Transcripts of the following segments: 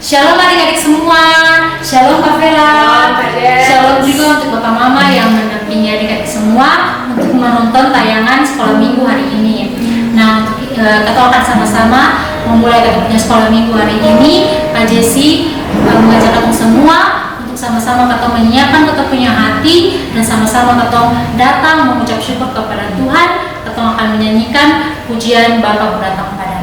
Shalom adik-adik semua, Shalom Kak Vela, Shalom juga untuk Bapak Mama yang mendampingi adik-adik semua untuk menonton tayangan sekolah minggu hari ini. Nah, kita akan sama-sama memulai kita punya sekolah minggu hari ini. Kak Jesse mengajak kita semua untuk sama-sama kita menyiapkan kita punya hati dan sama-sama kita datang mengucap syukur kepada Tuhan. Kita akan menyanyikan pujian Bapa Datang Padamu.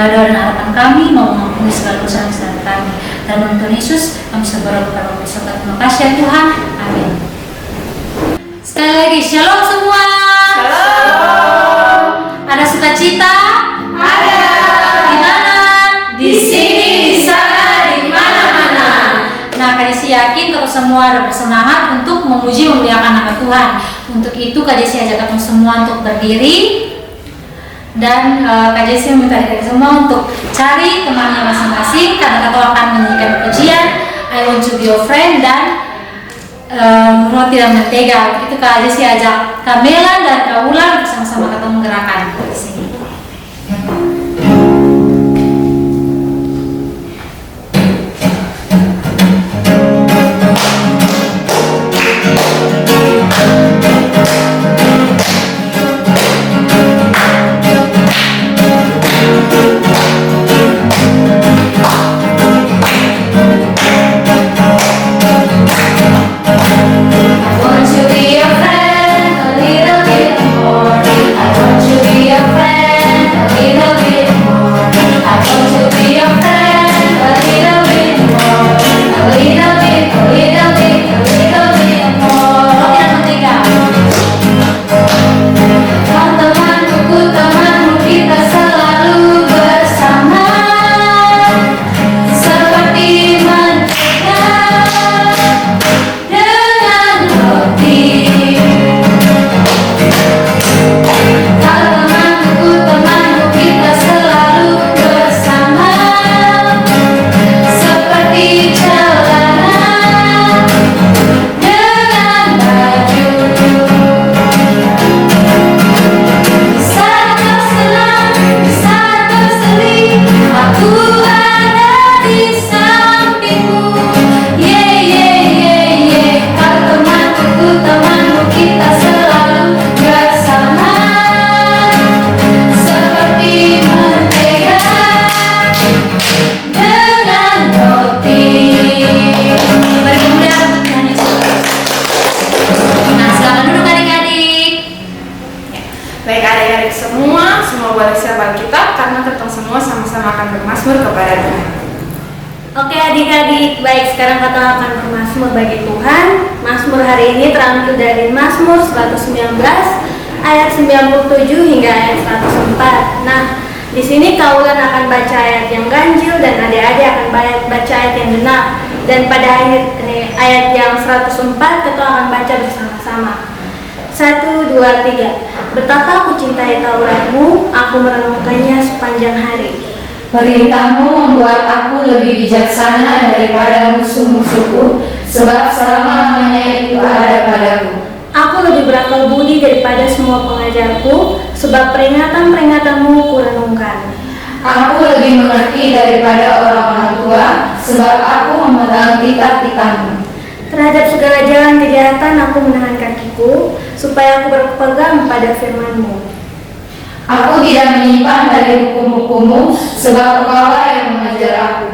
Dan harapan kami mau mengampuni segala dosa-dosa kami. Dalam Tuhan Yesus kami berdoa kepada Tuhan. Terima kasih ya Tuhan. Amin. Sekali lagi Shalom semua. Shalom. Ada sukacita? Ada. Di mana? Di sini, di sana, di mana-mana. Nah, Kak Desi yakin kalau semua ada bersemangat untuk memuji memuliakan nama Tuhan. Untuk itu Kak Desi ajak kamu semua untuk berdiri. Dan Kak Jesse meminta kita semua untuk cari temannya masing-masing karena kita akan menyanyikan pujian I Want to Be Your Friend dan Roti dan Mentega. Itu Kak Jesse ajak Kamela dan Kak Ulan bersama-sama kita menggerakkan di sini. Oke adik-adik, baik sekarang kita akan bermazmur bagi Tuhan. Mazmur hari ini terambil dari Mazmur 119 ayat 97 hingga ayat 104. Nah, di sini Kaulan akan baca ayat yang ganjil dan adik-adik akan baca ayat yang genap. Dan pada ayat yang 104 kita akan baca bersama-sama. 1, 2, 3. Betapa aku cintai Tauratmu, aku merenungkannya sepanjang hari. Perintahmu membuat aku lebih bijaksana daripada musuh-musuhku, sebab selama-lamanya itu ada padaku. Aku lebih berakal budi daripada semua pengajarku, sebab peringatan-peringatanmu kurenungkan. Aku lebih mengerti daripada orang-orang tua, sebab aku memegang kitab-kitabmu. Terhadap segala jalan kejahatan aku menahan kakiku, supaya aku berpegang pada firman-Mu. Aku tidak menyimpan dari hukum-hukummu, sebab Engkaulah yang mengajar aku.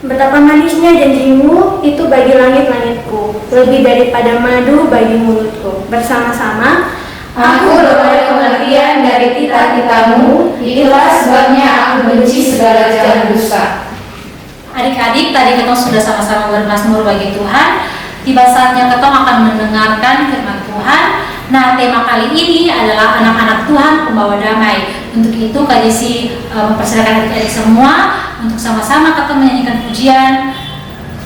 Betapa manisnya janjimu itu bagi langit-langitku, lebih daripada madu bagi mulutku. Bersama-sama, Aku beroleh pengertian dari kitab-kitabmu, itulah sebabnya aku benci segala jalan dusta. Adik-adik, tadi kita sudah sama-sama bermazmur bagi Tuhan. Tiba saatnya kita akan mendengarkan firman Tuhan. Nah, tema kali ini adalah anak-anak Tuhan pembawa damai. Untuk itu, Kak Desi mempersilakan adik-adik semua untuk sama-sama kita menyanyikan pujian.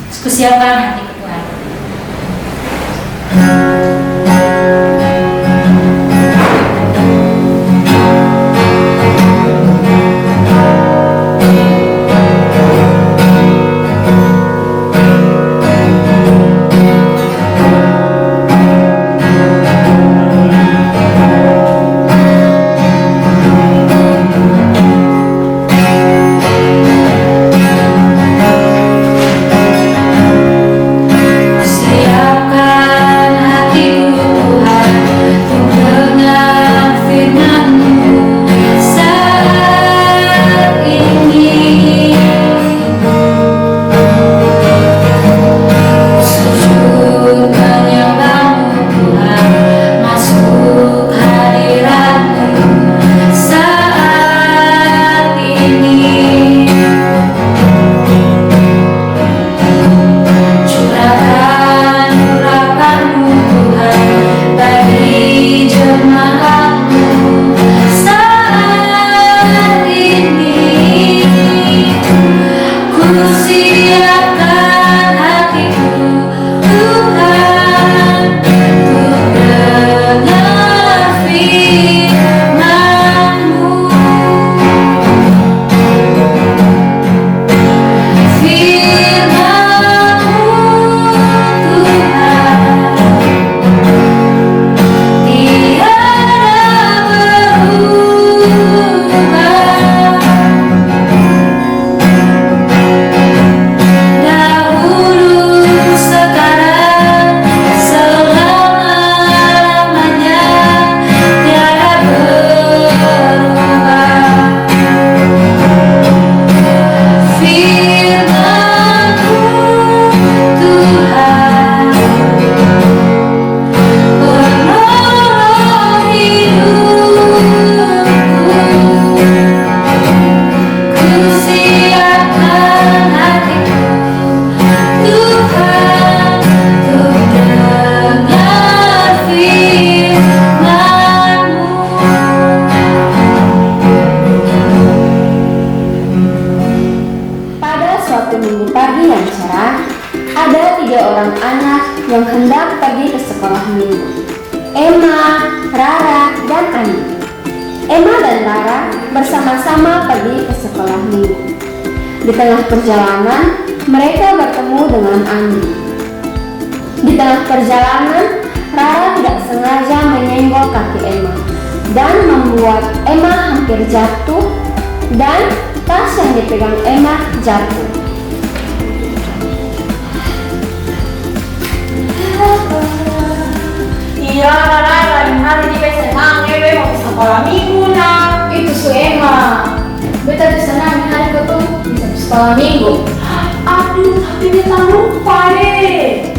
Kusiapkan hati ke Tuhan. yang hendak pergi ke sekolah minggu. Emma, Rara, dan Ani. Emma dan Rara bersama-sama pergi ke sekolah minggu. Di tengah perjalanan, mereka bertemu dengan Ani. Di tengah perjalanan, Rara tidak sengaja menyenggol kaki Emma dan membuat Emma hampir jatuh, dan tas yang dipegang Emma jatuh. Iya, Rara, lain hari dia senang, Ewe mau ke sekolah minggu nak. Itu su Emma. Beta tuh senang hari ketemu bisa ke sekolah minggu. Aduh, tapi beta lupa deh.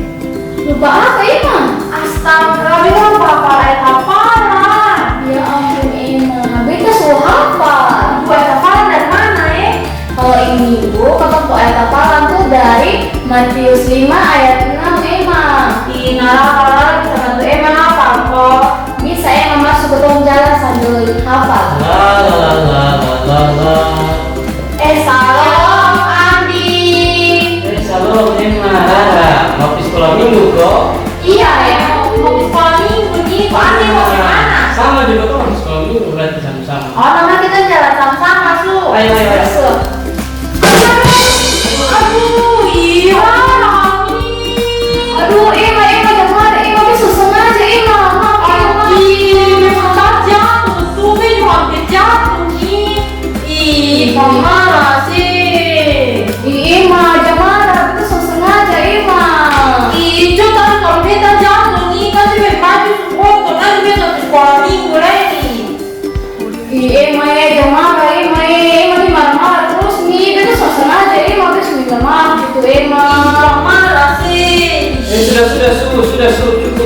Lupa apa Emma? Astaga, beta lupa hafalan. Ya ampun Emma, beta su hafal. Buat hafalan dari mana Kalau ini minggu, kakak ayat hafalan tuh dari Matius 5 ayat 6 Emma. Nara, bisa bantu Emma hafal kok. Bisa Emma masuk ke tong jalan sambil hafal. Salam Andi. Salam Emma. minggu kok. Iya ya, mau ke sekolah minggu nih. Kok Andi mau kemana? Sama juga kok mau sekolah minggu berarti sama-sama. Oh, nama kita jalan sama-sama, Su. Ayo, ayo, ayo. Su. Aduh, iya, Nami. Aduh, Emma jangan marah. Emma besok sengaja, Emma. Memang tak jatuh, tuh juga hampir jatuh nih. Ih, gimana sih? Emma jangan marah. Besok sengaja, Emma. Ih, coba kalau beta jatuh nih, kan dia baju kotor, nanti beta ke sekolah minggu lagi. Emma jangan marah. Emma nih marah-marah terus nih. Besok sengaja, Emma. Besok minta maaf gitu, Emma. Marah sih. Sudah cukup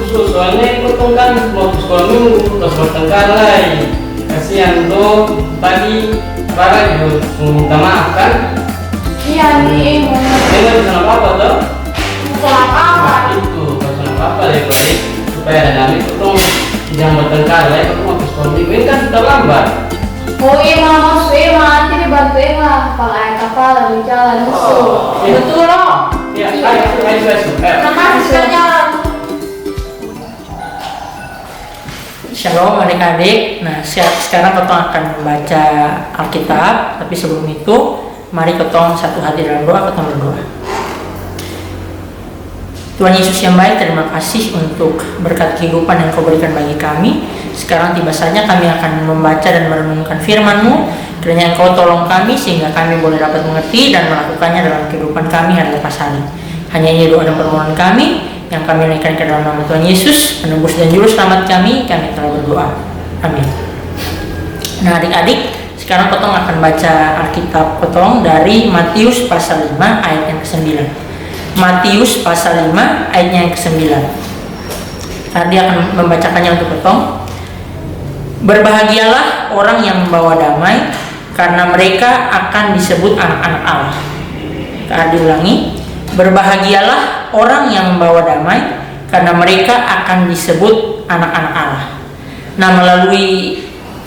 Su. Soalnya potong kan mau ke sekolah minggu terus bertengkar lagi. Kasihan tuh tadi Rara juga minta maaf kan. Iya nih, Emma. Nggak bisa apa-apa tuh. Salah apa? Nah, itu kalau sama apa ya baik supaya ada damai potong jangan bertengkar ya. Potong mau ke sekolah minggu ini kan sudah lambat. Oh Emma, masuk Emma. Nanti dia bantu Emma. Kepala di jalan masuk. Betul loh. Ya, ayo. Makasih sekali. Shalom adik-adik. Nah, sekarang Ketong akan membaca Alkitab. Tapi sebelum itu, mari Ketong satu hati dalam doa, Ketong berdoa. Tuhan Yesus yang baik, terima kasih untuk berkat kehidupan yang Kau berikan bagi kami. Sekarang tiba saatnya kami akan membaca dan merenungkan firman-Mu. Kiranya Engkau tolong kami sehingga kami boleh dapat mengerti dan melakukannya dalam kehidupan kami hari lepas hari. Hanya ini doa dan permohonan kami yang kami naikkan ke dalam nama Tuhan Yesus, penebus dan juru selamat kami telah berdoa. Amin. Nah adik-adik, sekarang Ketong akan baca Alkitab Ketong dari Matius pasal 5 ayat yang ke-9. Matius pasal 5 ayatnya yang ke-9. Tadi akan membacakannya untuk Ketong. Berbahagialah orang yang membawa damai, karena mereka akan disebut anak-anak Allah. Diulangi. Berbahagialah orang yang membawa damai, karena mereka akan disebut anak-anak Allah. Nah, melalui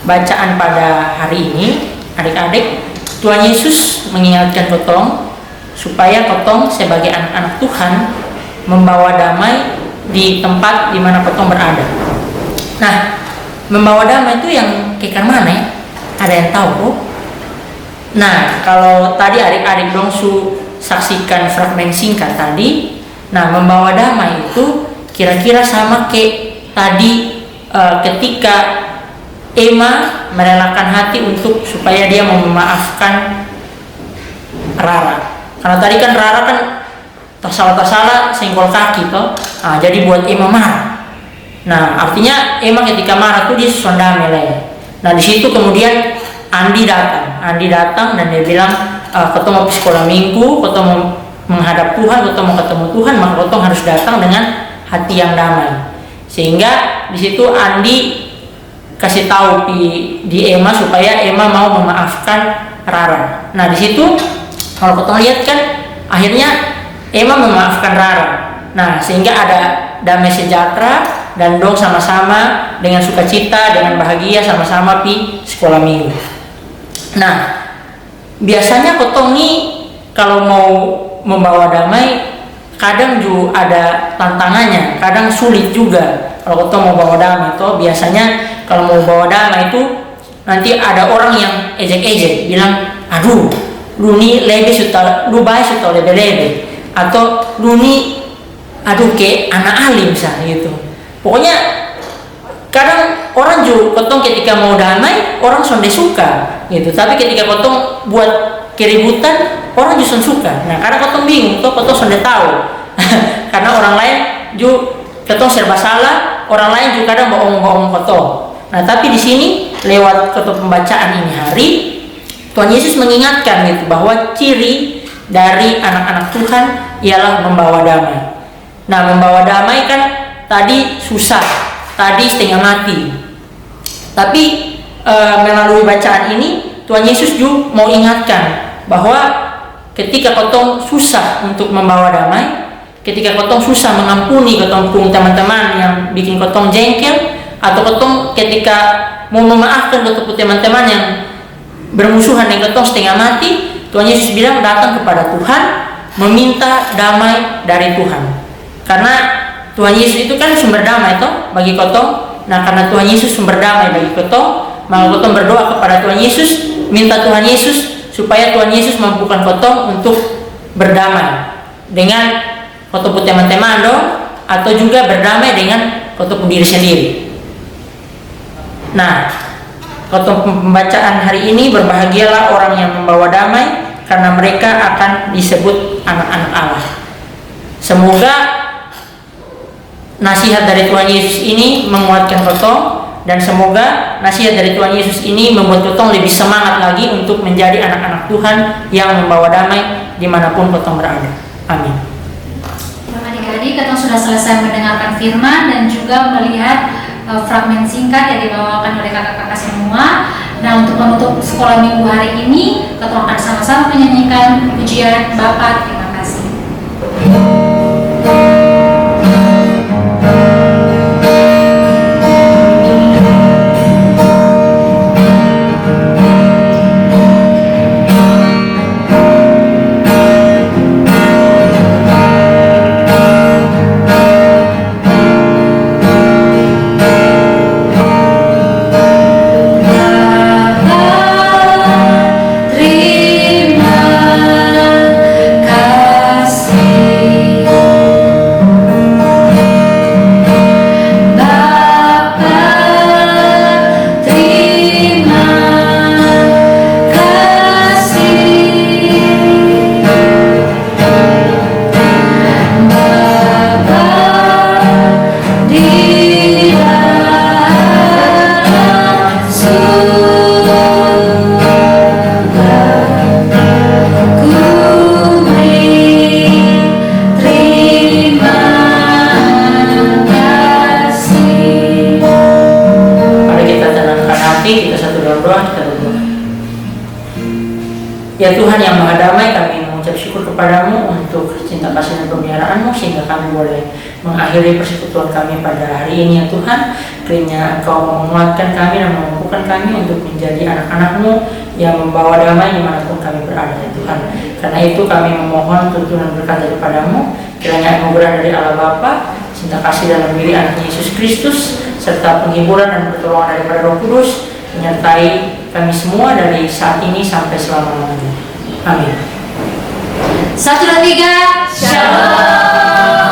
bacaan pada hari ini, adik-adik, Tuhan Yesus mengingatkan Ketong supaya Ketong sebagai anak-anak Tuhan membawa damai di tempat di mana Ketong berada. Nah, membawa damai itu yang kayak mana ya? Ada yang tahu kok? Nah, kalau tadi adik-adik dongsu saksikan fragmen singkat tadi, nah membawa damai itu kira-kira sama kayak tadi ketika Emma merelakan hati untuk supaya dia mau memaafkan Rara. Karena tadi kan Rara kan tak salah senggol kaki toh, nah, jadi buat Emma marah. Nah artinya Emma ketika marah tuh dia sondame lah. Nah di situ kemudian Andi datang dan dia bilang, Ketong mau sekolah minggu, Ketong mau menghadap Tuhan, Ketong mau ketemu Tuhan, maka Ketong harus datang dengan hati yang damai. Sehingga di situ Andi kasih tahu di Emma supaya Emma mau memaafkan Rara. Nah di situ kalau Ketong lihat kan akhirnya Emma memaafkan Rara. Nah sehingga ada damai sejahtera dan dong sama-sama dengan sukacita, dengan bahagia sama-sama pi sekolah minggu. Nah, biasanya Ketong nih kalau mau membawa damai kadang juga ada tantangannya, kadang sulit juga. Kalau Ketong mau bawa damai itu biasanya kalau mau bawa damai itu nanti ada orang yang ejek-ejek bilang, aduh, lu nih lu baik sudah lebe-lebe, atau lu nih aduh kayak anak alim sah gitu. Pokoknya kadang orang juga Ketong ketika mau damai orang sonde suka gitu, tapi ketika Ketong buat keributan orang juga suka. Nah karena Ketong bingung tuh, Ketong sonde tahu karena orang lain juga Ketong serba salah, orang lain juga kadang bohong-bohong Ketong. Nah tapi di sini lewat Ketong pembacaan ini hari, Tuhan Yesus mengingatkan gitu bahwa ciri dari anak-anak Tuhan ialah membawa damai. Nah membawa damai kan tadi susah, tadi setengah mati. Tapi melalui bacaan ini Tuhan Yesus juga mau ingatkan bahwa ketika Ketong susah untuk membawa damai, ketika Ketong susah mengampuni Ketong teman-teman yang bikin Ketong jengkel, atau Ketong ketika mau memaafkan Ketong teman-teman yang bermusuhan dengan Ketong setengah mati, Tuhan Yesus bilang datang kepada Tuhan, meminta damai dari Tuhan. Karena Tuhan Yesus itu kan sumber damai toh bagi kotong. Nah, karena Tuhan Yesus sumber damai bagi kotong, maka kotong berdoa kepada Tuhan Yesus, minta Tuhan Yesus supaya Tuhan Yesus mampukan kotong untuk berdamai dengan kotong teman-teman dong, atau juga berdamai dengan kotong diri sendiri. Nah, kotong pembacaan hari ini, berbahagialah orang yang membawa damai karena mereka akan disebut anak-anak Allah. Semoga nasihat dari Tuhan Yesus ini menguatkan kotong, dan semoga nasihat dari Tuhan Yesus ini membuat kotong lebih semangat lagi untuk menjadi anak-anak Tuhan yang membawa damai dimanapun kotong berada. Amin. Adik-adik, kotong sudah selesai mendengarkan firman dan juga melihat fragmen singkat yang dibawakan oleh kakak-kakak semua. Nah, untuk menutup sekolah minggu hari ini, kotong akan sama-sama menyanyikan pujian Bapa. Terima kasih. Ya Tuhan yang Maha Damai, kami mengucap syukur kepadamu untuk cinta kasih dan pemeliharaan-Mu, sehingga kami boleh mengakhiri persekutuan kami pada hari ini ya Tuhan. Kiranya Engkau menguatkan kami dan memampukan kami untuk menjadi anak-anak-Mu yang membawa damai dimanapun kami berada ya Tuhan. Karena itu kami memohon tuntunan berkat daripada-Mu. Kiranya Engkau berada dari Allah Bapa, cinta kasih dalam diri anak Yesus Kristus, serta penghiburan dan pertolongan daripada Roh Kudus menyertai kami semua dari saat ini sampai selama-lamanya. Amin. 1, 2, 3, Shalom.